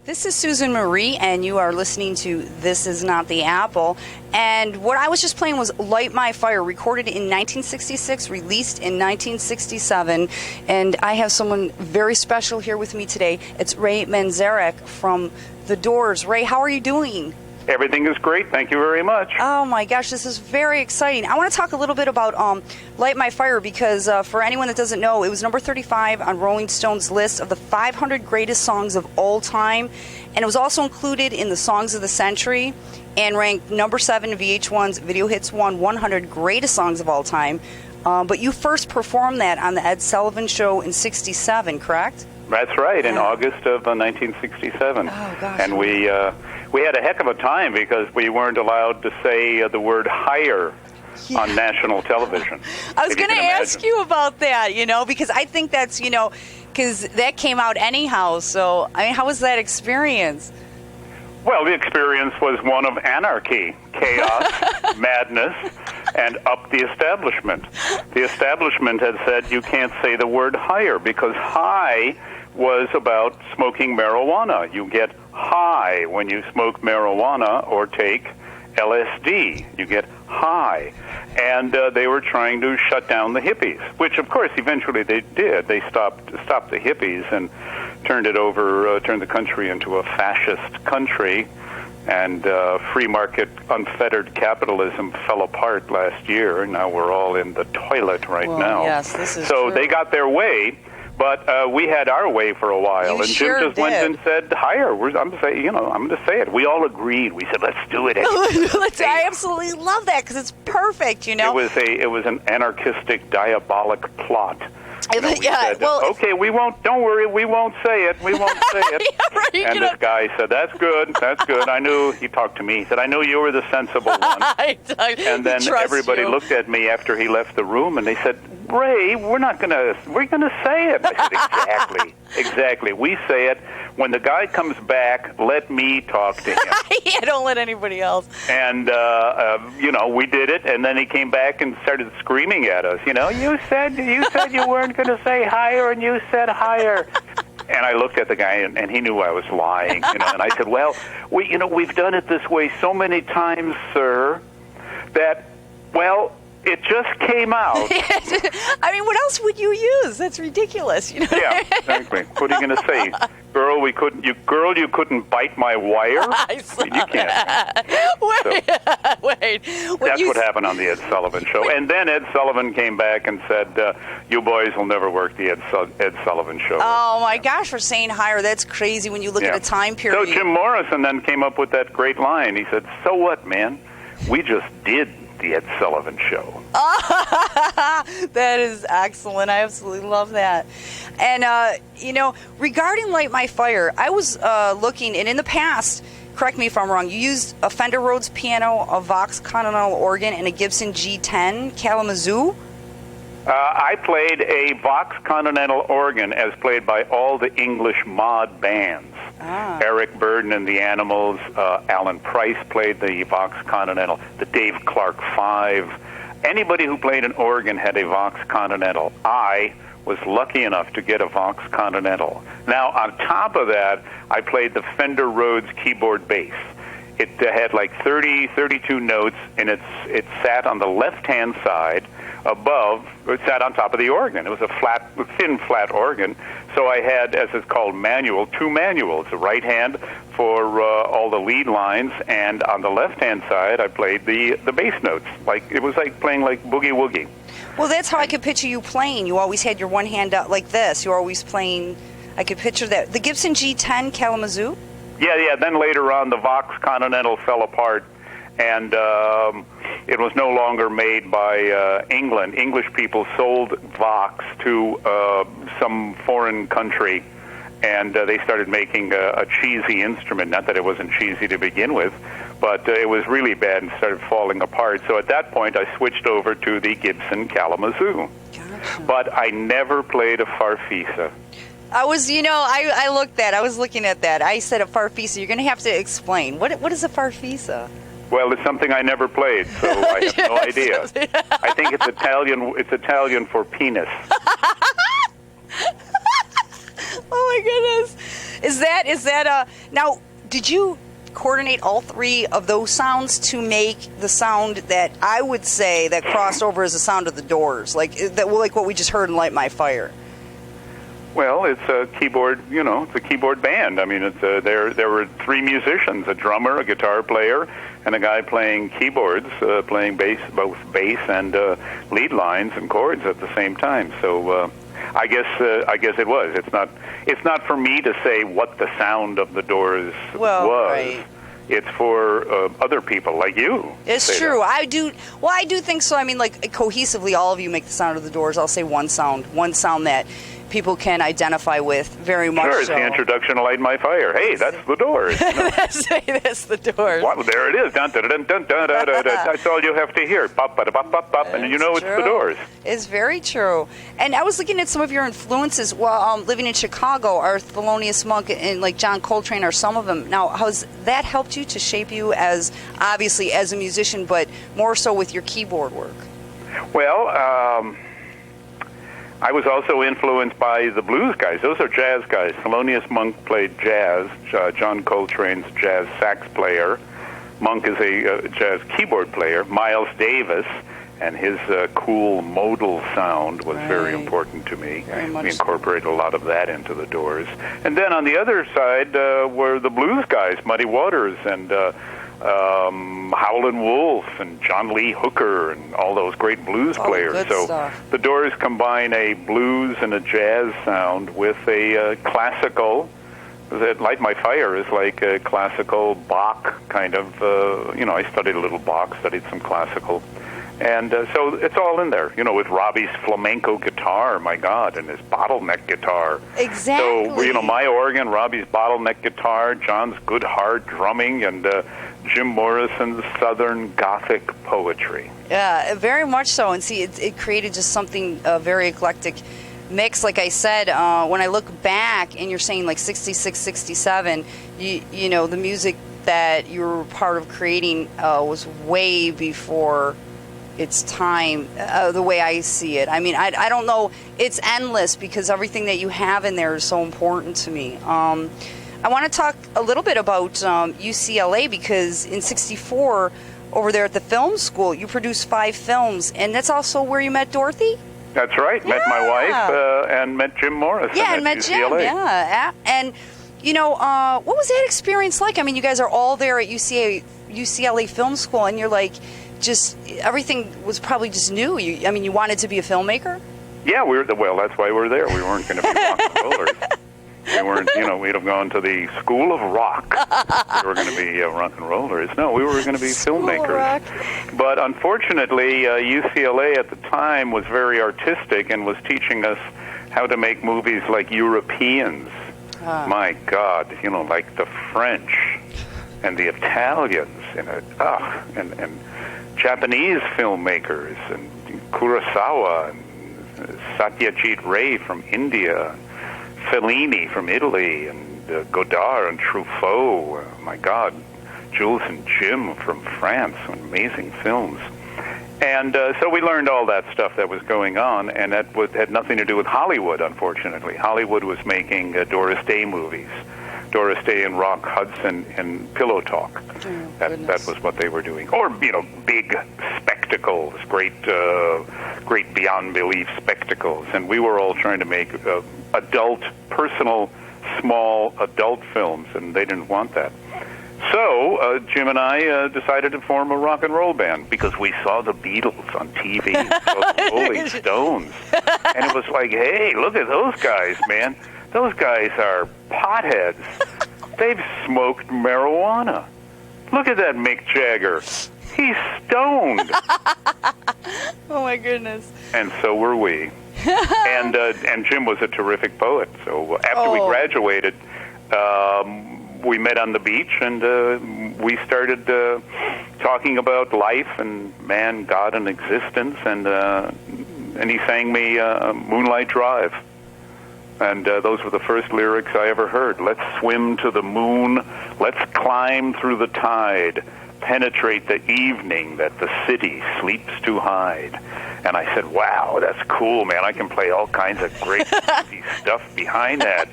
This is Susan Marie, and you are listening to This Is Not the Apple. And what I was just playing was Light My Fire, recorded in 1966, released in 1967. And I have someone very special here with me today. It's Ray Manczarek from The Doors. Ray, how are you doing? Everything is great. Thank you very much. Oh, my gosh, this is very exciting. I want to talk a little bit about Light My Fire because for anyone that doesn't know, it was number 35 on Rolling Stone's list of the 500 greatest songs of all time. And it was also included in the Songs of the Century and ranked number 7 VH1's Video Hits 100 Greatest Songs of All Time. But you first performed that on the Ed Sullivan Show in 67, correct? That's right, in August of 1967. Oh, gosh. And we had a heck of a time because we weren't allowed to say the word higher on national television. I was going to ask you about that, because I think that's, because that came out anyhow. So, I mean, how was that experience? Well, the experience was one of anarchy, chaos, madness, and up the establishment. The establishment had said you can't say the word higher because high was about smoking marijuana. You get high when you smoke marijuana or take LSD. You get high. And they were trying to shut down the hippies, which, of course, eventually they did. They stopped the hippies and turned the country into a fascist country. And free market, unfettered capitalism fell apart last year. Now we're all in the toilet now. Yes, this is so true. They got their way. But we had our way for a while, You and sure Jim just went and said, "Higher." I'm going to say it. We all agreed. We said, "Let's do it." I absolutely love that because it's perfect. It was an anarchistic, diabolic plot. Said, okay, we won't. Don't worry, we won't say it. We won't say it. Yeah, right, and this guy said, "That's good. That's good." I knew. He talked to me. He said, "I knew you were the sensible one." And then everybody looked at me after he left the room, and they said, "Ray, we're gonna say it." I said, exactly. We say it. When the guy comes back, let me talk to him. Yeah, don't let anybody else. And, we did it, and then he came back and started screaming at us. You said you weren't going to say higher, and you said higher. And I looked at the guy, and he knew I was lying. And I said, well, we've done it this way so many times, sir, that, well, it just came out. I mean, what else would you use? That's ridiculous. Yeah, exactly. What are you going to say? Girl, you couldn't bite my wire? You can't. Wait. That's what happened on the Ed Sullivan Show. And then Ed Sullivan came back and said, you boys will never work the Ed Sullivan Show. Oh, my gosh, for saying higher. That's crazy when you look at a time period. So Jim Morrison then came up with that great line. He said, so what, man? We just did the Ed Sullivan Show. That is excellent. I absolutely love that. And, regarding Light My Fire, I was looking, and in the past, correct me if I'm wrong, you used a Fender Rhodes piano, a Vox Continental organ, and a Gibson G10 Kalamazoo? I played a Vox Continental organ as played by all the English mod bands. Eric Burden and the Animals, Alan Price played the Vox Continental, the Dave Clark Five. Anybody who played an organ had a Vox Continental. I was lucky enough to get a Vox Continental. Now, on top of that, I played the Fender Rhodes keyboard bass. It had like 32 notes, and it sat on the left-hand side above. It sat on top of the organ. It was a thin, flat organ. So I had, as it's called, two manuals. The right hand for all the lead lines, and on the left-hand side, I played the bass notes. It was like playing like boogie woogie. Well, that's how I could picture you playing. You always had your one hand out like this. You were always playing. I could picture that. The Gibson G10 Kalamazoo? Yeah. Then later on, the Vox Continental fell apart, and it was no longer made by England. English people sold Vox to some foreign country, and they started making a cheesy instrument. Not that it wasn't cheesy to begin with, but it was really bad and started falling apart. So at that point, I switched over to the Gibson Kalamazoo. Gotcha. But I never played a Farfisa. I was, I looked at. I was looking at that. I said a Farfisa. You're going to have to explain. What is a Farfisa? Well, it's something I never played, so I have no idea. I think it's Italian. It's Italian for penis. Oh my goodness! Is that now? Did you coordinate all three of those sounds to make the sound that I would say that crossed over as the sound of the Doors, like what we just heard in "Light My Fire"? Well, it's a keyboard, it's a keyboard band. I mean, there were three musicians, a drummer, a guitar player, and a guy playing keyboards, playing both bass and lead lines and chords at the same time. So I guess it was. It's not for me to say what the sound of the Doors was. Right. It's for other people like you. It's true. I do think so. I mean, like, cohesively, all of you make the sound of the Doors. I'll say one sound that people can identify with very much. Sure, it's the introduction to "Light My Fire." Hey, that's the Doors. That's the Doors. Well, there it is. Dun, dun, dun, dun, dun, dun, dun, dun. That's all you have to hear. Pop, ba, pop, pop, pop, and it's the Doors. It's very true. And I was looking at some of your influences while living in Chicago. Our Thelonious Monk and like John Coltrane are some of them. Now, how's that helped you to shape you as a musician, but more so with your keyboard work? Well, I was also influenced by the blues guys. Those are jazz guys. Thelonious Monk played jazz. John Coltrane's jazz sax player. Monk is a jazz keyboard player. Miles Davis and his cool modal sound was very important to me. We incorporated a lot of that into the Doors. And then on the other side were the blues guys, Muddy Waters and Howlin' Wolf and John Lee Hooker and all those great blues players. So stuff. The Doors combine a blues and a jazz sound with a classical. "Light My Fire" is like a classical Bach kind of, I studied a little Bach, studied some classical. And so it's all in there, with Robbie's flamenco guitar, my God, and his bottleneck guitar. Exactly. So, my organ, Robbie's bottleneck guitar, John's good hard drumming, and Jim Morrison's Southern Gothic poetry. Yeah, very much so. And see, it created just something very eclectic mix. Like I said, when I look back, and you're saying like 66, 67, the music that you were part of creating was way before its time, the way I see it. I mean, I don't know. It's endless because everything that you have in there is so important to me. I want to talk a little bit about UCLA because in '64, over there at the film school, you produced 5 films, and that's also where you met Dorothy? That's right. Yeah. Met my wife and met Jim Morrison at met UCLA. Jim, yeah. And, what was that experience like? I mean, you guys are all there at UCLA Film School, and you're like, just everything was probably just new. You wanted to be a filmmaker? Yeah, that's why we're there. We weren't going to be rock and rollers. We weren't, we'd have gone to the School of Rock. We were going to be rock and rollers. No, we were going to be filmmakers. But unfortunately, UCLA at the time was very artistic and was teaching us how to make movies like Europeans. My God, like the French and the Italians and Japanese filmmakers and Kurosawa and Satyajit Ray from India, Fellini from Italy, and Godard and Truffaut. My God, Jules and Jim from France, amazing films. And so we learned all that stuff that was going on, and that had nothing to do with Hollywood, unfortunately. Hollywood was making Doris Day movies. Doris Day and Rock Hudson and Pillow Talk. That was what they were doing. Or, big spectacles, great beyond belief spectacles. And we were all trying to make adult, personal, small adult films, and they didn't want that. So Jim and I decided to form a rock and roll band because we saw the Beatles on TV, saw the Rolling Stones. And it was like, hey, look at those guys, man. Those guys are potheads. They've smoked marijuana. Look at that Mick Jagger. He's stoned. Oh, my goodness. And so were we. And Jim was a terrific poet. So after we graduated, we met on the beach, and we started talking about life and man, God, and existence. And he sang me Moonlight Drive. And those were the first lyrics I ever heard. Let's swim to the moon. Let's climb through the tide. Penetrate the evening that the city sleeps to hide. And I said, wow, that's cool, man. I can play all kinds of great stuff behind that.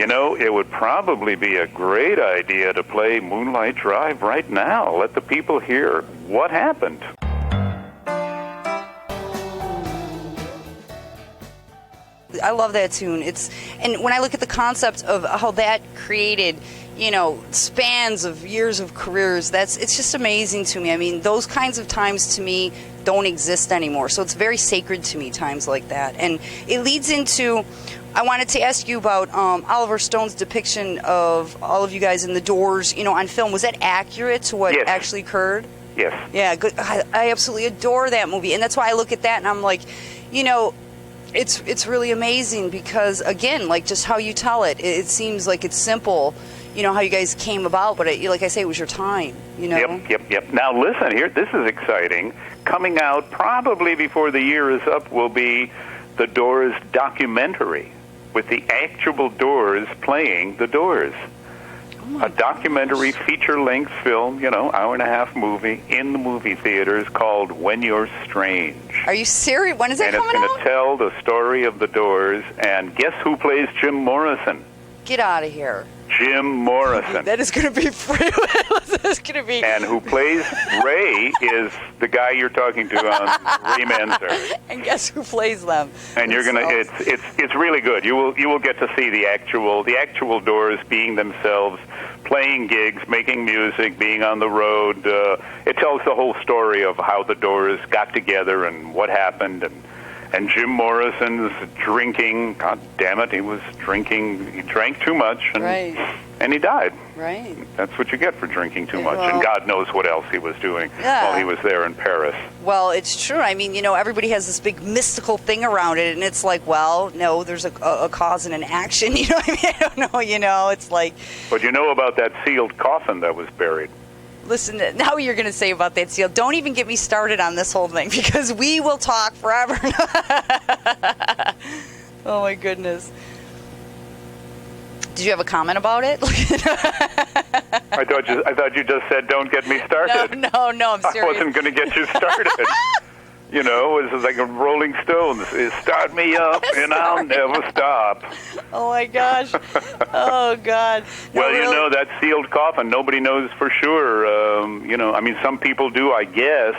You know, it would probably be a great idea to play Moonlight Drive right now. Let the people hear what happened. I love that tune. And when I look at the concept of how that created, you know, spans of years of careers, it's just amazing to me. I mean, those kinds of times to me don't exist anymore. So it's very sacred to me, times like that. And it leads into, I wanted to ask you about Oliver Stone's depiction of all of you guys in The Doors, you know, on film. Was that accurate to what actually occurred? Yes. Yeah, good. I absolutely adore that movie. And that's why I look at that and I'm like, you know, it's really amazing because, again, like just how you tell it, it seems like it's simple, you know, how you guys came about, but like I say, it was your time, you know? Yep. Now, listen here, this is exciting. Coming out probably before the year is up will be the Doors documentary with the actual Doors playing the Doors. A documentary feature-length film, you know, hour-and-a-half movie in the movie theaters called When You're Strange. Are you serious? When is that coming out? And it's going to tell the story of the Doors, and guess who plays Jim Morrison? Get out of here. Jim Morrison. That is going to be free. That's going to be. And who plays Ray is the guy you're talking to on Ray Manczarek. And guess who plays them? And you're gonna. It's really good. You will get to see the actual Doors being themselves, playing gigs, making music, being on the road. It tells the whole story of how the Doors got together and what happened. And Jim Morrison's drinking. God damn it, he was drinking. He drank too much, and he died. Right. That's what you get for drinking too much. And God knows what else he was doing while he was there in Paris. Well, it's true. I mean, you know, everybody has this big mystical thing around it, and it's like, well, no, there's a cause and an action. You know what I mean? I don't know. You know, it's like. But you know about that sealed coffin that was buried? Listen, now you're going to say about that seal. Don't even get me started on this whole thing because we will talk forever. Oh my goodness. Did you have a comment about it? I thought you just said, "Don't get me started." No, I'm serious. I wasn't going to get you started. You know, it was like a Rolling Stones. Start me up, and I'll never stop. Oh, my gosh. Oh, God. No, well, really? you know, that sealed coffin, nobody knows for sure. You know, I mean, some people do, I guess,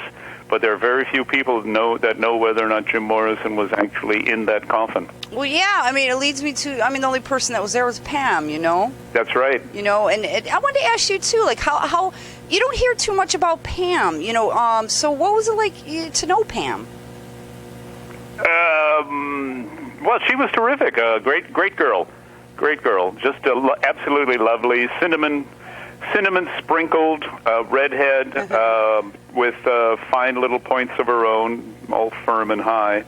but there are very few people that know whether or not Jim Morrison was actually in that coffin. Well, yeah, I mean, it leads me to, the only person that was there was Pam, you know? That's right. You know, and I wanted to ask you, too, like, how you don't hear too much about Pam, you know, so what was it like to know Pam? Well, she was terrific, great girl, just absolutely lovely, cinnamon sprinkled redhead with fine little points of her own, all firm and high,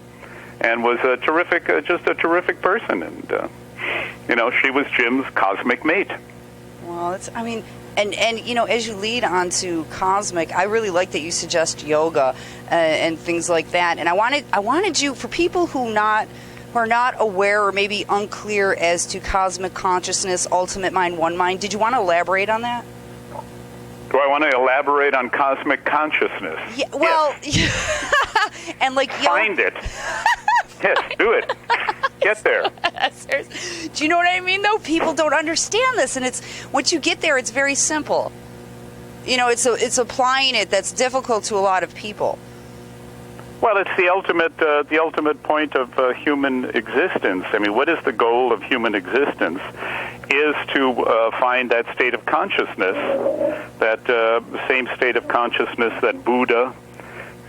and was just a terrific person, and you know, she was Jim's cosmic mate. Well, and you know, as you lead on to cosmic, I really like that you suggest yoga and things like that. And I wanted you, for people who are not aware or maybe unclear as to cosmic consciousness, ultimate mind, one mind, did you want to elaborate on that? Do I want to elaborate on cosmic consciousness? Yeah, well, yes. And like find it. Yes, do it. Get there. Do you know what I mean, though? People don't understand this, and once you get there, it's very simple. You know, it's applying it that's difficult to a lot of people. Well, it's the ultimate point of human existence. I mean, what is the goal of human existence? Is to find that state of consciousness, that same state of consciousness that Buddha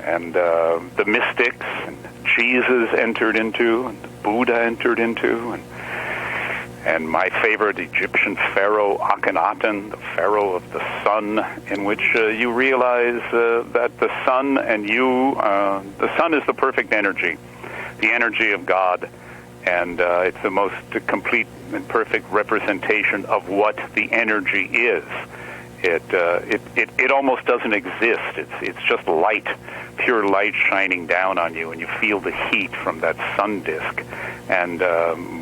and the mystics and Jesus entered into, and Buddha entered into, and my favorite Egyptian pharaoh, Akhenaten, the pharaoh of the sun, in which you realize that the sun and the sun is the perfect energy, the energy of God, and it's the most complete and perfect representation of what the energy is. It almost doesn't exist. It's just light, pure light shining down on you, and you feel the heat from that sun disk. And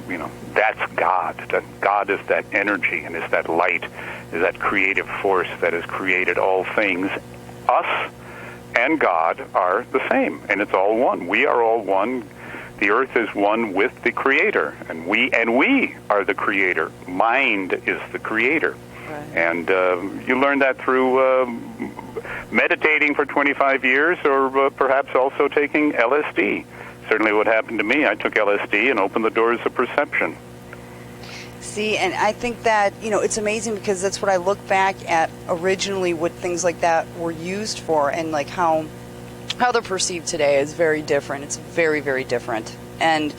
you know, that's God. That God is that energy, and is that light, is that creative force that has created all things. Us and God are the same, and it's all one. We are all one. the earth is one with the Creator, and we are the Creator. Mind is the Creator. Right. And you learn that through meditating for 25 years, or perhaps also taking LSD. Certainly what happened to me, I took LSD and opened the doors of perception. See, and I think that, it's amazing because that's what I look back at originally, what things like that were used for, and like how they're perceived today is very different. It's very, very different. And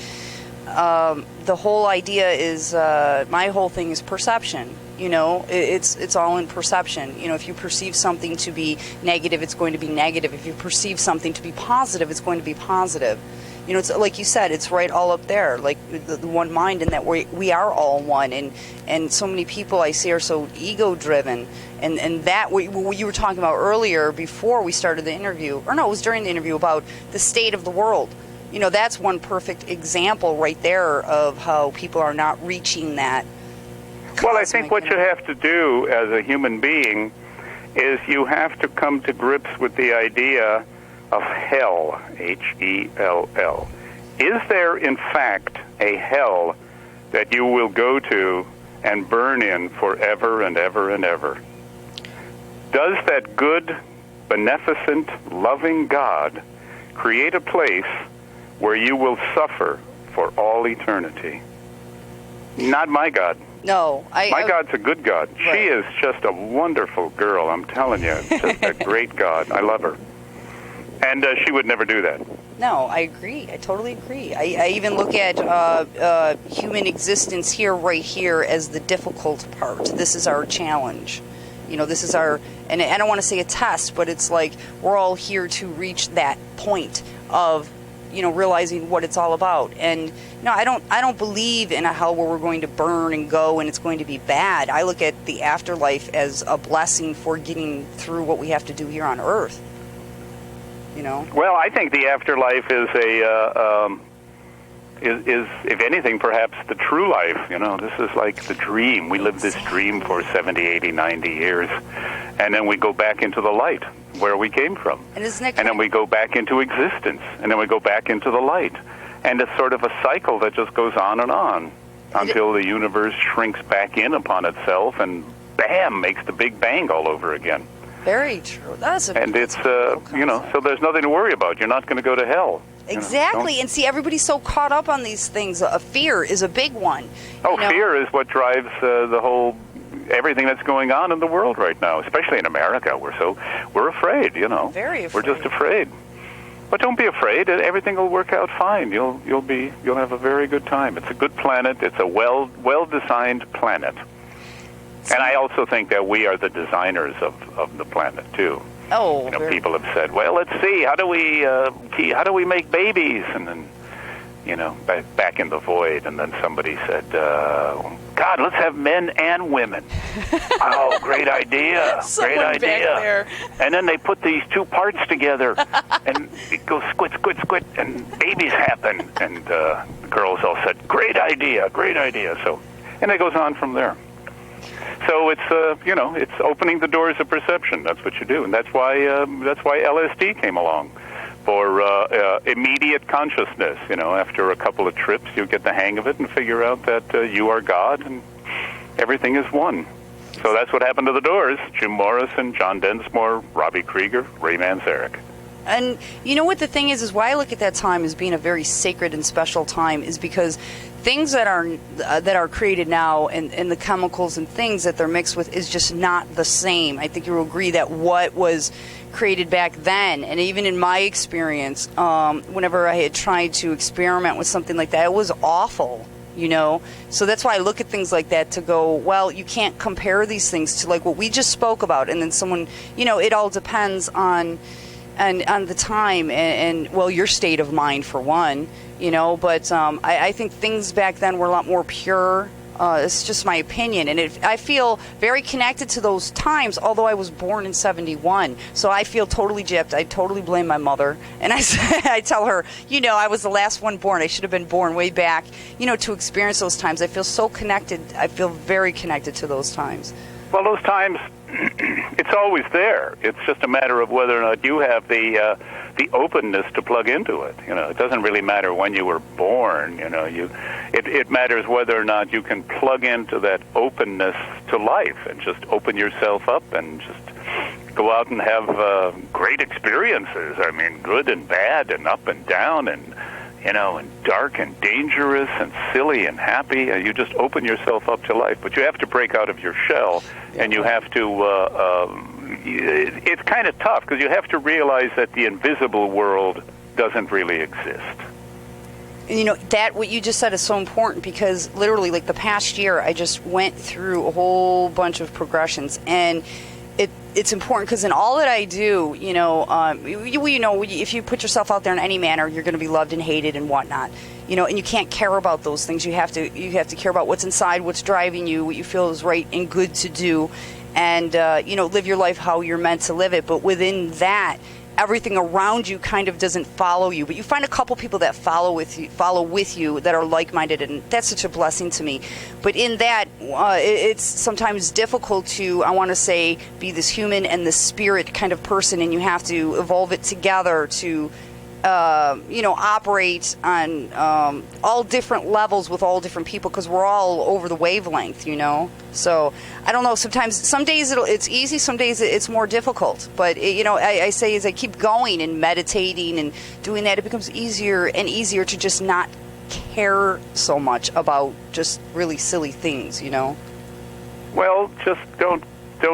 the whole idea is, my whole thing is perception. It's all in perception. If you perceive something to be negative, it's going to be negative. If you perceive something to be positive, it's going to be positive. It's like you said, it's right all up there, like the one mind, and that we are all one. And so many people I see are so ego-driven. And that, what you were talking about earlier before we started the interview, or no, it was during the interview, about the state of the world. That's one perfect example right there of how people are not reaching that. Well, I think what you have to do as a human being is you have to come to grips with the idea of hell, H-E-L-L. Is there, in fact, a hell that you will go to and burn in forever and ever and ever? Does that good, beneficent, loving God create a place where you will suffer for all eternity? Not my God. No. My God's a good God. Right. She is just a wonderful girl, I'm telling you. Just a great God. I love her. And she would never do that. No, I agree. I totally agree. I even look at human existence here, right here, as the difficult part. This is our challenge. This is our, and I don't want to say a test, but it's like we're all here to reach that point of, realizing what it's all about. And I don't believe in a hell where we're going to burn and go and it's going to be bad. I look at the afterlife as a blessing for getting through what we have to do here on Earth. Well, I think the afterlife is is if anything, perhaps the true life. This is like the dream. We live this dream for 70, 80, 90 years, and then we go back into the light where we came from. And then we go back into existence, and then we go back into the light. And it's sort of a cycle that just goes on and on until the universe shrinks back in upon itself and, bam, makes the Big Bang all over again. Very true. And it's, so there's nothing to worry about. You're not going to go to hell. Exactly. And see, everybody's so caught up on these things. Fear is a big one. Fear is what drives the whole, everything that's going on in the world right now, especially in America. We're afraid, Very afraid. We're just afraid. But don't be afraid. Everything will work out fine. You'll have a very good time. It's a good planet. It's a well-designed planet. And I also think that we are the designers of the planet too. Oh, people have said, "Well, let's see, how do we make babies?" And then, back in the void. And then somebody said, "God, let's have men and women." Oh, great idea! Great idea! Back there. And then they put these two parts together, and it goes squit, squit, squit, and babies happen. And the girls all said, "Great idea! Great idea!" So, and it goes on from there. So it's it's opening the doors of perception. That's what you do, and that's why LSD came along, for immediate consciousness. After a couple of trips, you get the hang of it and figure out that you are God and everything is one. So that's what happened to the Doors: Jim Morrison, John Densmore, Robbie Krieger, Ray Manczarek. And you know what the thing is why I look at that time as being a very sacred and special time is because things that are created now and the chemicals and things that they're mixed with is just not the same. I think you will agree that what was created back then, and even in my experience, whenever I had tried to experiment with something like that, it was awful. So that's why I look at things like that to go, well, you can't compare these things to like what we just spoke about, and then someone, it all depends on the time and well, your state of mind for one, but I think things back then were a lot more pure. It's just my opinion, and I feel very connected to those times, although I was born in 71, so I feel totally gypped. I totally blame my mother, and I tell her, I was the last one born. I should have been born way back, to experience those times. I feel so connected. I feel very connected to those times. Well, those times, it's always there. It's just a matter of whether or not you have the the openness to plug into it. It doesn't really matter when you were born. It matters whether or not you can plug into that openness to life and just open yourself up and just go out and have great experiences. I mean, good and bad and up and down and dark and dangerous and silly and happy. You just open yourself up to life. But you have to break out of your shell, and you have to, it's kind of tough because you have to realize that the invisible world doesn't really exist. That what you just said is so important because literally, like the past year, I just went through a whole bunch of progressions, and it's important because in all that I do, if you put yourself out there in any manner, you're going to be loved and hated and whatnot. And you can't care about those things. You have to care about what's inside, what's driving you, what you feel is right and good to do, and live your life how you're meant to live it. But within that, everything around you kind of doesn't follow you, but you find a couple people that follow with you that are like-minded, and that's such a blessing to me. But in that, it's sometimes difficult to, I want to say, be this human and this spirit kind of person, and you have to evolve it together to operate on all different levels with all different people because we're all over the wavelength, So I don't know. Sometimes, some days it's easy, some days it's more difficult. But I say as I keep going and meditating and doing that, it becomes easier and easier to just not care so much about just really silly things, Well, just don't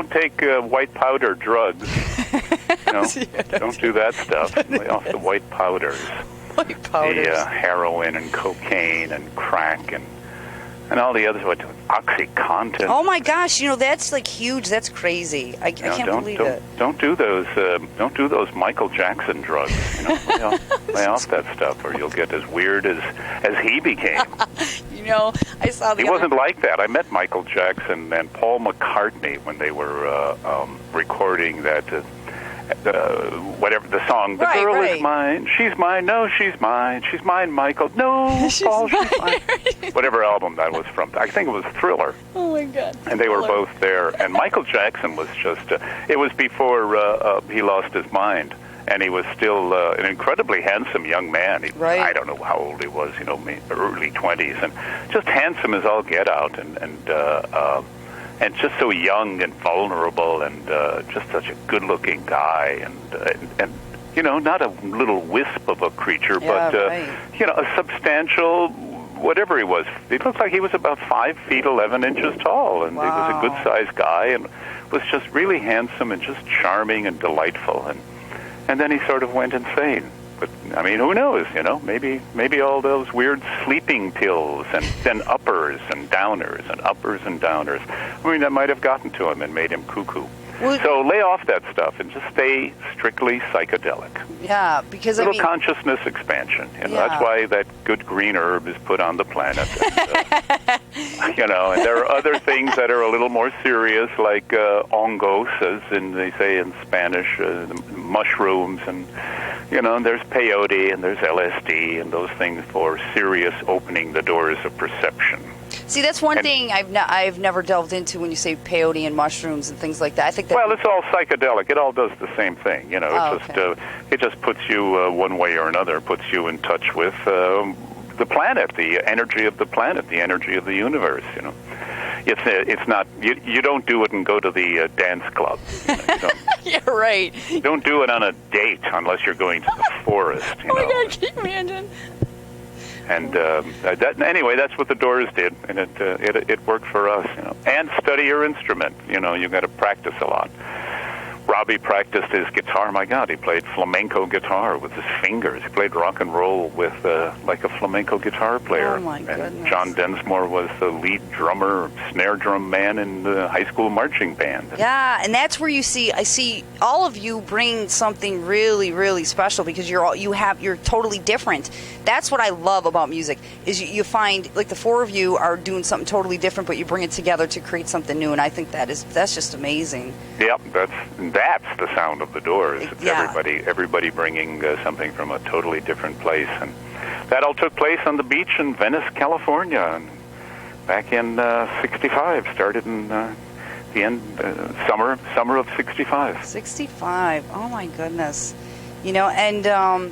take white powder drugs. Don't do that stuff. Lay off the white powders. White powders. The heroin and cocaine and crack and all the others. What OxyContin? Oh my gosh! That's like huge. That's crazy. I can't believe it. Don't do those. Don't do those Michael Jackson drugs. Lay off that stuff, or you'll get as weird as he became. I saw he wasn't like that. I met Michael Jackson and Paul McCartney when they were recording that. Whatever the song, the girl is mine, she's mine, no, she's mine, Michael, no, Paul, she's mine. Whatever album that was from, I think it was Thriller. Oh my God! And they were both there, and Michael Jackson was just, it was before he lost his mind, and he was still an incredibly handsome young man. I don't know how old he was, early 20s, and just handsome as all get out, and just so young and vulnerable, and just such a good-looking guy, and not a little wisp of a creature, but a substantial, whatever he was. He looked like he was about 5 feet 11 inches tall, and he was a good-sized guy, and was just really handsome and just charming and delightful, and then he sort of went insane. But, I mean, who knows, maybe all those weird sleeping pills and then uppers and downers and uppers and downers. I mean, that might have gotten to him and made him cuckoo. So lay off that stuff and just stay strictly psychedelic. Yeah, because little consciousness expansion. That's why that good green herb is put on the planet. And, and there are other things that are a little more serious, like hongos, as they say in Spanish, mushrooms, and there's peyote and there's LSD and those things for serious opening the doors of perception. See, that's one thing I've never delved into when you say peyote and mushrooms and things like that. I think that it's all psychedelic. It all does the same thing. It just puts you one way or another, puts you in touch with the planet, the energy of the planet, the energy of the universe. It's not you don't do it and go to the dance club. Yeah, right. You don't do it on a date unless you're going to the forest. Oh my God, can you imagine? And anyway, that's what the Doors did, and it worked for us. And study your instrument. You got to practice a lot. Robbie practiced his guitar. My God, he played flamenco guitar with his fingers. He played rock and roll with like a flamenco guitar player. Oh, my goodness. And John Densmore was the lead drummer, snare drum man in the high school marching band. Yeah, and that's where I see all of you bring something really, really special because you're totally different. That's what I love about music is you find like the four of you are doing something totally different, but you bring it together to create something new, and I think that's just amazing. Yep, that's the sound of the Doors. It's everybody bringing something from a totally different place, and that all took place on the beach in Venice, California, and back in '65. Started in the end summer of '65. '65. Oh my goodness. And I'm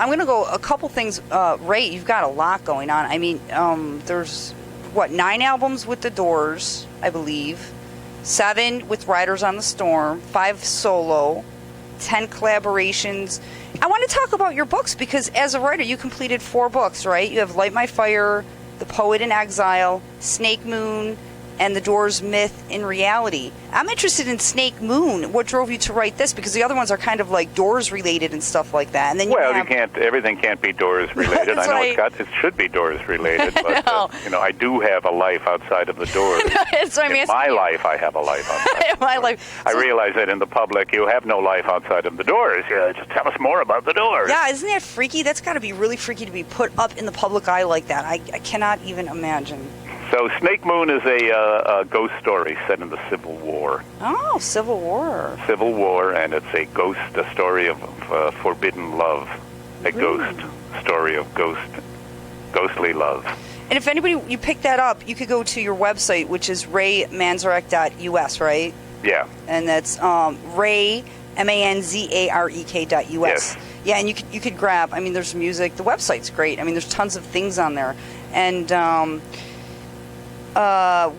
going to go a couple things. Ray, you've got a lot going on. I mean, there's 9 albums with the Doors, I believe, 7 with Riders on the Storm, 5 solo, 10 collaborations. I want to talk about your books because as a writer, you completed 4 books, right? You have Light My Fire, The Poet in Exile, Snake Moon, and The Doors' Myth in Reality. I'm interested in Snake Moon. What drove you to write this? Because the other ones are kind of like Doors related and stuff like that. And then everything can't be Doors related. I know it should be Doors related, but I do have a life outside of the Doors. In my life, I have a life outside. In my life, I realize that in the public, you have no life outside of the Doors. Yeah, just tell us more about the Doors. Yeah, isn't that freaky? That's got to be really freaky to be put up in the public eye like that. I cannot even imagine. So Snake Moon is a ghost story set in the Civil War. Oh, Civil War. Civil War, and it's a story of forbidden love. A ghost story of ghostly love. And if anybody, you pick that up, you could go to your website, which is raymanzarek.us, right? Yeah. And that's Ray, MANZAREK.us. Yes. Yeah, and you could grab, I mean, there's music. The website's great. I mean, there's tons of things on there. And I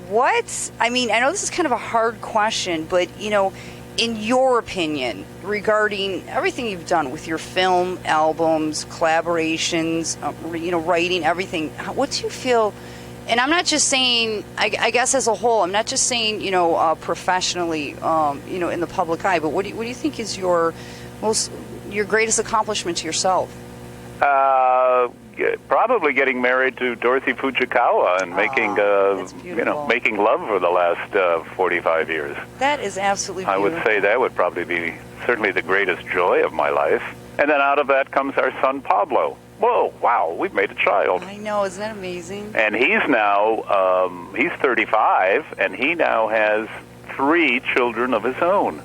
mean, I know this is kind of a hard question, but, in your opinion, regarding everything you've done with your film, albums, collaborations, writing, everything, what do you feel? And I'm not just saying, I guess as a whole, I'm not just saying, professionally, in the public eye, but what do you think is your greatest accomplishment to yourself? Probably getting married to Dorothy Fujikawa and making love for the last 45 years. That is absolutely beautiful. I would say that would probably be certainly the greatest joy of my life. And then out of that comes our son Pablo. Whoa, wow, we've made a child. I know, isn't that amazing? And he's now, he's 35, and he now has 3 children of his own,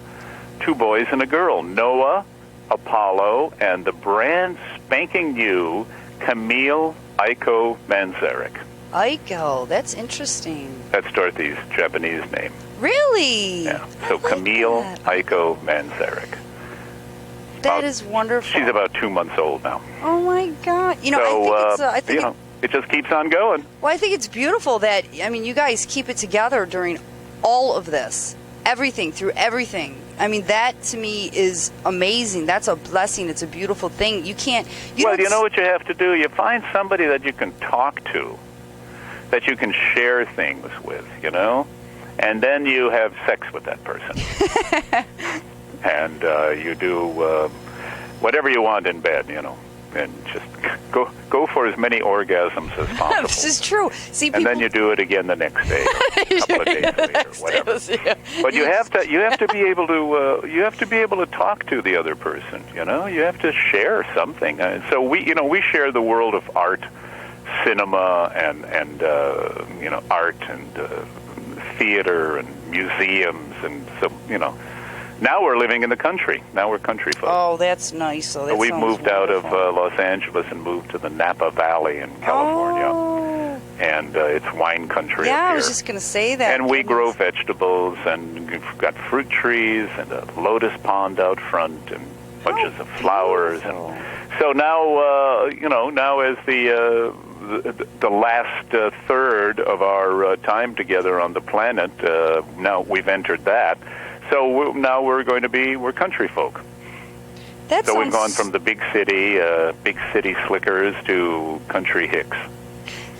2 boys and a girl, Noah, Apollo, and the brand spanking new Camille Aiko Manczarek. Aiko, that's interesting. That's Dorothy's Japanese name. Really? Yeah. So Camille Aiko Manczarek. That is wonderful. She's about 2 months old now. Oh my God! I think it just keeps on going. Well, I think it's beautiful that you guys keep it together during all of this, through everything. I mean, that to me is amazing. That's a blessing. It's a beautiful thing. You know what you have to do? You find somebody that you can talk to, that you can share things with, and then you have sex with that person. And you do whatever you want in bed, and just go for as many orgasms as possible. This is true. See, and then you do it again the next day, or a couple of days later, whatever. But you have to be able to talk to the other person. You have to share something. So we share the world of art, cinema, and art and theater and museums, and so Now we're living in the country. Now we're country folk. Oh, that's nice. So we've moved out of Los Angeles and moved to the Napa Valley in California. Oh. And it's wine country up here. I was just going to say that. And we grow vegetables, and we've got fruit trees and a lotus pond out front and bunches of flowers. And so now, now as the last third of our time together on the planet, now we've entered that. So now we're country folk. So we've gone from the big city slickers to country hicks.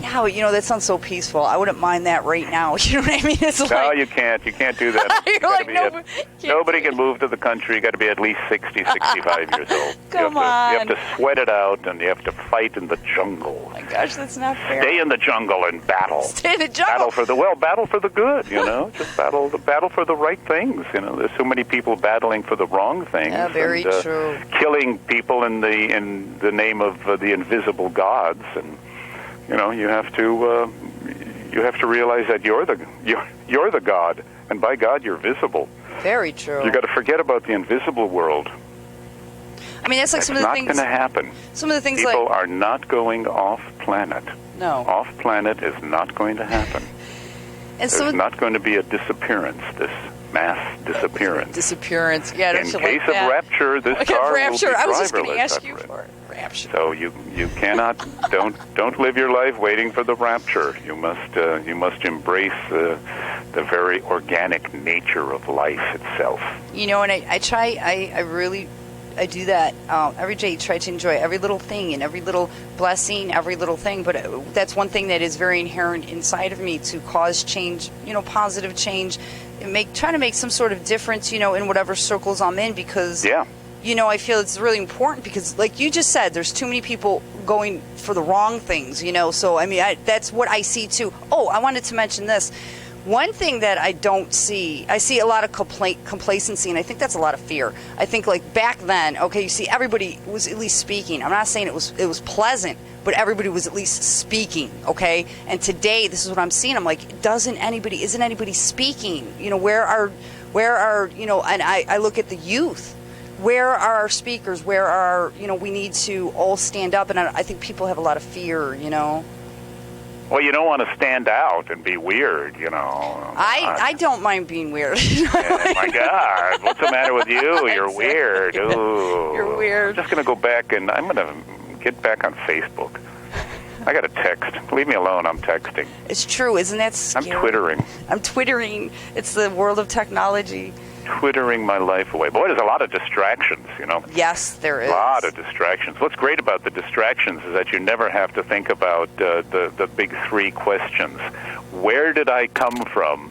Yeah, that sounds so peaceful. I wouldn't mind that right now. You know what I mean? It's no, you can't. You can't do that. You're like, nobody can move to the country. You got to be at least 60, 65 years old. Come on. You have to sweat it out, and you have to fight in the jungle. Oh my gosh, that's not fair. Stay in the jungle and battle. Stay in the jungle. Battle for the good. Just battle for the right things. There's so many people battling for the wrong things. Yeah, very true. Killing people in the name of the invisible gods, and you have to realize that you're the God, and by God you're visible. Very true. You got to forget about the invisible world. I mean, that's like some of the things. It's not going to happen. Some of the things people are not going off planet. No. Off planet is not going to happen. And There's not going to be a disappearance. This mass disappearance. Disappearance. Yeah, don't In you case like of that? rapture, this Okay, car rapture. will be I was just going to driverless. ask you for it. Rapture. So you cannot don't live your life waiting for the rapture. You must embrace the very organic nature of life itself. You know, and I do that every day. Try to enjoy every little thing and every little blessing, every little thing. But that's one thing that is very inherent inside of me to cause change. You know, positive change, and trying to make some sort of difference. You know, in whatever circles I'm in, because you know, I feel it's really important because, like you just said, there's too many people going for the wrong things, you know. So, I mean, that's what I see, too. Oh, I wanted to mention this. One thing that I don't see, I see a lot of complacency, and I think that's a lot of fear. I think, like, back then, okay, you see, everybody was at least speaking. I'm not saying it was pleasant, but everybody was at least speaking, okay? And today, this is what I'm seeing. I'm like, isn't anybody speaking? You know, where are, you know, and I look at the youth. Where are our speakers? Where are, you know, we need to all stand up, and I think people have a lot of fear, you know. Well, you don't want to stand out and be weird, you know. I don't mind being weird. Oh, my God. What's the matter with you? You're weird. Ooh. You're weird. I'm just going to go back, and I'm going to get back on Facebook. I got a text. Leave me alone. I'm texting. It's true. Isn't that scary? I'm twittering. It's the world of technology. Twittering my life away. Boy, there's a lot of distractions, you know. Yes, there is. A lot of distractions. What's great about the distractions is that you never have to think about the big three questions. Where did I come from?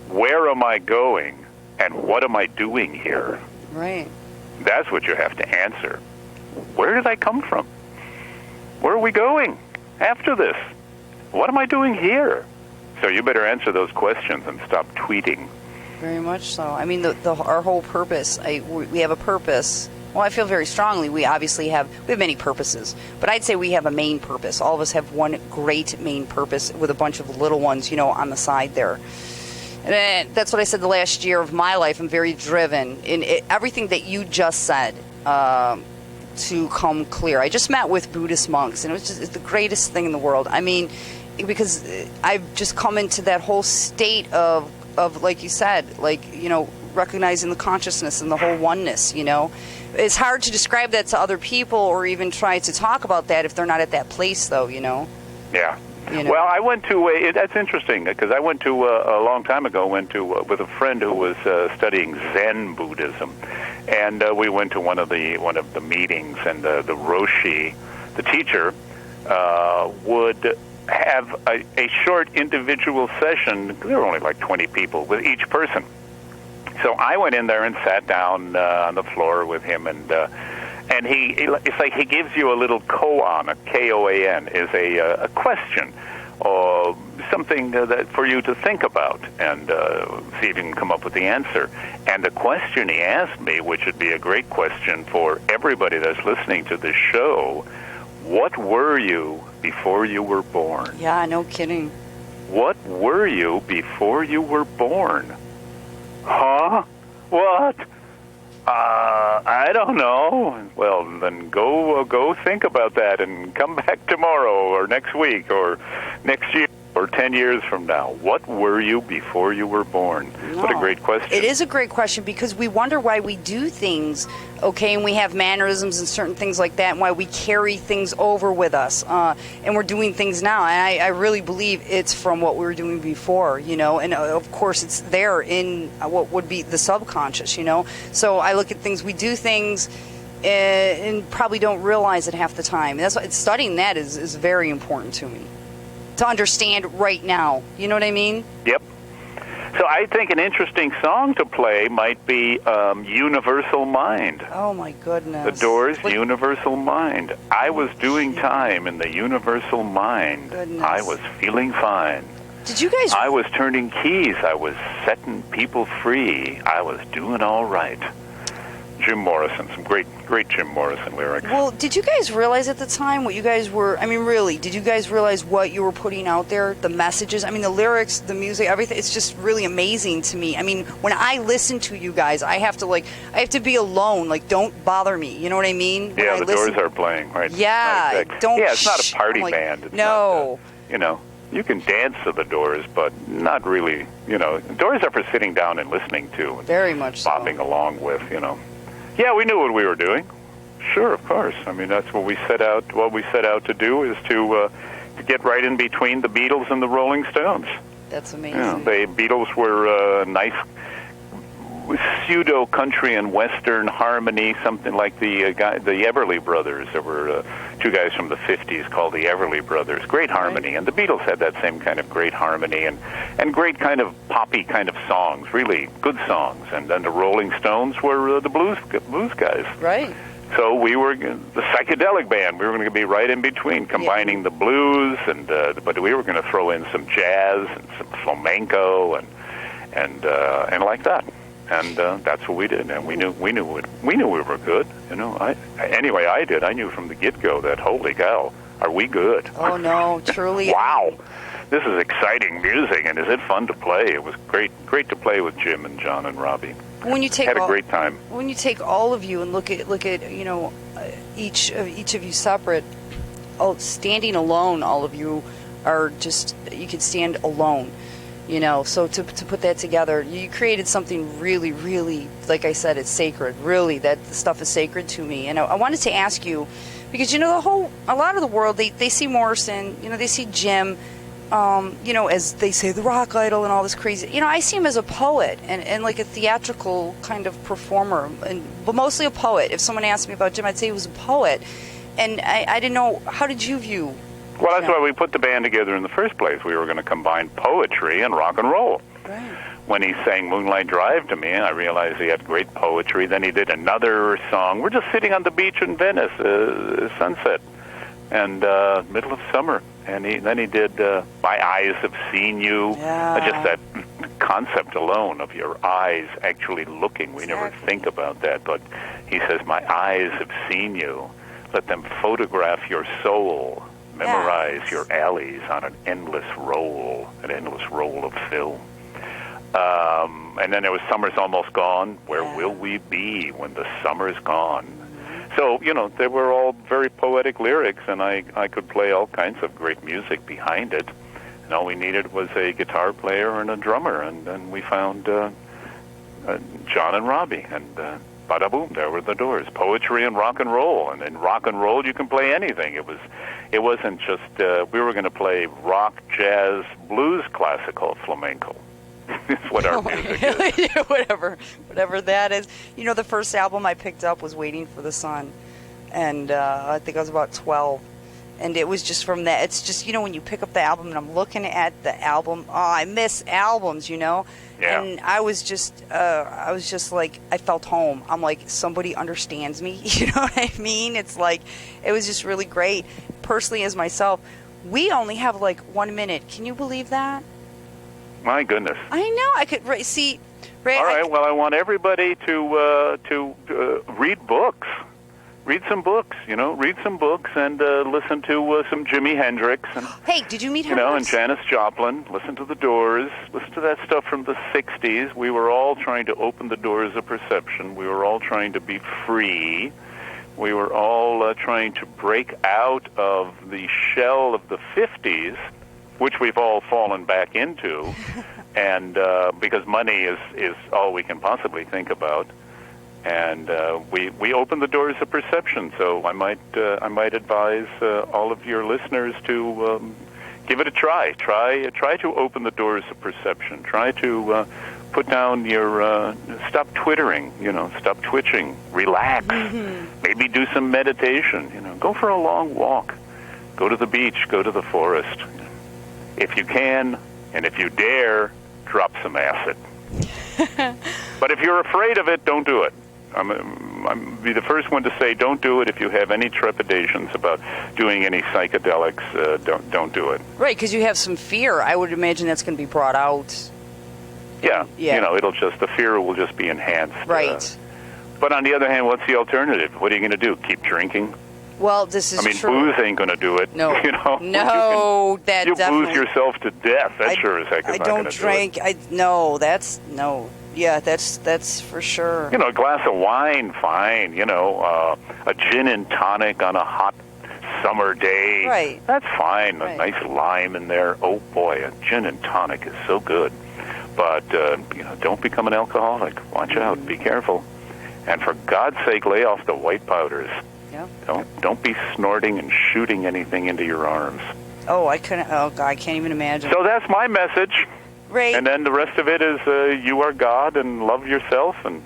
Where am I going? And what am I doing here? Right. That's what you have to answer. Where did I come from? Where are we going after this? What am I doing here? So you better answer those questions and stop tweeting. Very much so. I mean, our whole purpose, we have a purpose. Well, I feel very strongly we obviously have many purposes, but I'd say we have a main purpose. All of us have one great main purpose with a bunch of little ones, you know, on the side there. And that's what I said the last year of my life. I'm very driven in everything that you just said to come clear. I just met with Buddhist monks, and it's the greatest thing in the world. I mean, because I've just come into that whole state of like you said, like, you know, recognizing the consciousness and the whole oneness, you know. It's hard to describe that to other people or even try to talk about that if they're not at that place, though, you know. Yeah. You know? Well, I went to that's interesting because I went to a long time ago. Went to with a friend who was studying Zen Buddhism, and we went to one of the meetings, and the Roshi, the teacher, would have a short individual session. There were only like 20 people with each person. So I went in there and sat down on the floor with him, and it's like he gives you a little koan, a K-O-A-N, is a question or something that for you to think about and see if you can come up with the answer. And the question he asked me, which would be a great question for everybody that's listening to this show, what were you before you were born? Yeah, no kidding. What were you before you were born? Huh? What? I don't know. Well, then go think about that and come back tomorrow or next week or next year or 10 years from now. What were you before you were born? No. What a great question. It is a great question because we wonder why we do things, okay, and we have mannerisms and certain things like that, and why we carry things over with us, and we're doing things now. And I really believe it's from what we were doing before, you know, and of course it's there in what would be the subconscious, you know. So I look at things, we do things and probably don't realize it half the time. That's why studying that is very important to me, to understand right now. You know what I mean? Yep. So I think an interesting song to play might be Universal Mind. Oh, my goodness. The Doors' Universal Mind. I was doing time in the Universal Mind. Goodness. I was feeling fine. Did you guys... I was turning keys. I was setting people free. I was doing all right. Jim Morrison, some great Jim Morrison lyrics. Well, did you guys realize at the time what you guys were, I mean, really, did you guys realize what you were putting out there, the messages? I mean, the lyrics, the music, everything, it's just really amazing to me. I mean, when I listen to you guys, I have to be alone, like, don't bother me, you know what I mean? Yeah, the Doors are playing, right? Yeah, exactly. don't... Yeah, it's not a party like, band. It's no. Not, you know. You can dance to the Doors, but not really. Doors are for sitting down and listening to, and Very much so. bopping along with. Yeah, we knew what we were doing. Sure, of course. I mean, that's what we set out. What we set out to do is to get right in between the Beatles and the Rolling Stones. That's amazing. The Beatles were nice pseudo country and western harmony, something like the Everly Brothers. There were two guys from the 50s called the Everly Brothers. Great harmony, and the Beatles had that same kind of great harmony and great kind of poppy kind of songs, really good songs. And then the Rolling Stones were the blues guys. Right. So we were the psychedelic band. We were going to be right in between, combining the blues but we were going to throw in some jazz and some flamenco and like that. And that's what we did, and we knew we were good. Anyway, I did. I knew from the get-go that, holy cow, are we good? Oh no, truly. Wow, this is exciting music, and is it fun to play? It was great to play with Jim and John and Robbie. When you take had a great time. When you take all of you and look at each of you separate, standing alone, all of you are just, you could stand alone. So to put that together, you created something really, really, like I said, it's sacred. Really, that stuff is sacred to me. And I wanted to ask you, because a lot of the world, they see Morrison, they see Jim, as they say, the rock idol and all this crazy. I see him as a poet and like a theatrical kind of performer, but mostly a poet. If someone asked me about Jim, I'd say he was a poet. And I didn't know, how did you view? Well, that's why we put the band together in the first place. We were going to combine poetry and rock and roll. Right. When he sang Moonlight Drive to me, I realized he had great poetry. Then he did another song. We're just sitting on the beach in Venice, sunset, and middle of summer. And then he did My Eyes Have Seen You. Yeah. Just that concept alone of your eyes actually looking. We never think about that. But he says, my eyes have seen you. Let them photograph your soul. Memorize your alleys on an endless roll of film. And then there was Summer's Almost Gone. Where will we be when the summer's gone? So, they were all very poetic lyrics, and I could play all kinds of great music behind it. And all we needed was a guitar player and a drummer, and then we found John and Robbie, and bada boom, there were the Doors. Poetry and rock and roll, and in rock and roll you can play anything. It wasn't just we were going to play rock, jazz, blues, classical, flamenco. It's what our music is. whatever that is. The first album I picked up was Waiting for the Sun, and I think I was about 12. And it was just from that. It's just, when you pick up the album and I'm looking at the album, I miss albums, Yeah. And I was just like, I felt home. I'm like, somebody understands me. You know what I mean? It's like, it was just really great. Personally, as myself, we only have like 1 minute. Can you believe that? My goodness. I know. I could see. Ray, all right. Well, I want everybody to read books. Read some books, read some books and listen to some Jimi Hendrix. And, hey, did you meet Hendrix? And Janis Joplin. Listen to the Doors. Listen to that stuff from the 60s. We were all trying to open the doors of perception. We were all trying to be free. We were all trying to break out of the shell of the 50s, which we've all fallen back into, and because money is all we can possibly think about. And we opened the doors of perception. So I might advise all of your listeners to give it a try. Try to open the doors of perception. Try to put down your stop twittering. Stop twitching. Relax. Mm-hmm. Maybe do some meditation. Go for a long walk. Go to the beach. Go to the forest. If you can, and if you dare, drop some acid. But if you're afraid of it, don't do it. I'm be the first one to say don't do it. If you have any trepidations about doing any psychedelics, don't do it. Right, because you have some fear. I would imagine that's going to be brought out. Yeah. The fear will just be enhanced. Right. But on the other hand, what's the alternative? What are you going to do? Keep drinking? Well, this is true. Booze ain't going to do it. No. No, that you definitely. booze yourself to death. That sure as heck is not going to do it. I don't drink. Yeah, that's for sure. A glass of wine, fine. A gin and tonic on a hot summer day. Right. That's fine. Right. A nice lime in there. Oh, boy, a gin and tonic is so good. But, don't become an alcoholic. Watch out. Be careful. And for God's sake, lay off the white powders. Yeah. Don't be snorting and shooting anything into your arms. Oh, I couldn't. Oh, God, I can't even imagine. So that's my message. Ray. And then the rest of it is you are God and love yourself, and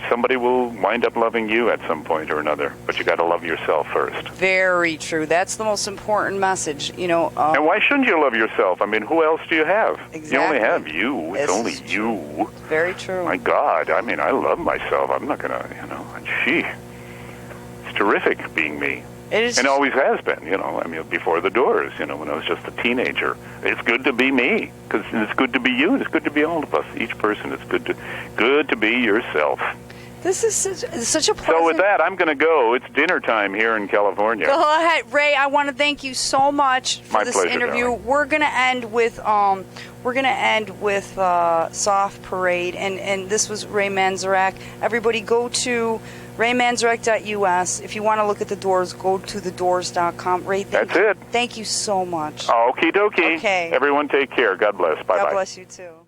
somebody will wind up loving you at some point or another. But you got to love yourself first. Very true. That's the most important message. And why shouldn't you love yourself? I mean, who else do you have? Exactly. You only have you. It's only you. Very true. My God. I mean, I love myself. I'm not going to, gee. It's terrific being me. It is. And always has been, before the Doors, when I was just a teenager. It's good to be me, because it's good to be you, and it's good to be all of us. Each person, it's good to be yourself. This is such a pleasant... So with that, I'm going to go. It's dinner time here in California. Go ahead, Ray. I want to thank you so much for this interview. Darling. We're going to end with Soft Parade, and this was Ray Manzarek. Everybody, go to RayManzarek.us. If you want to look at the Doors, go to thedoors.com. Ray, That's it. Thank you so much. Okie dokie. Okay. Everyone take care. God bless. Bye-bye. God bless you, too.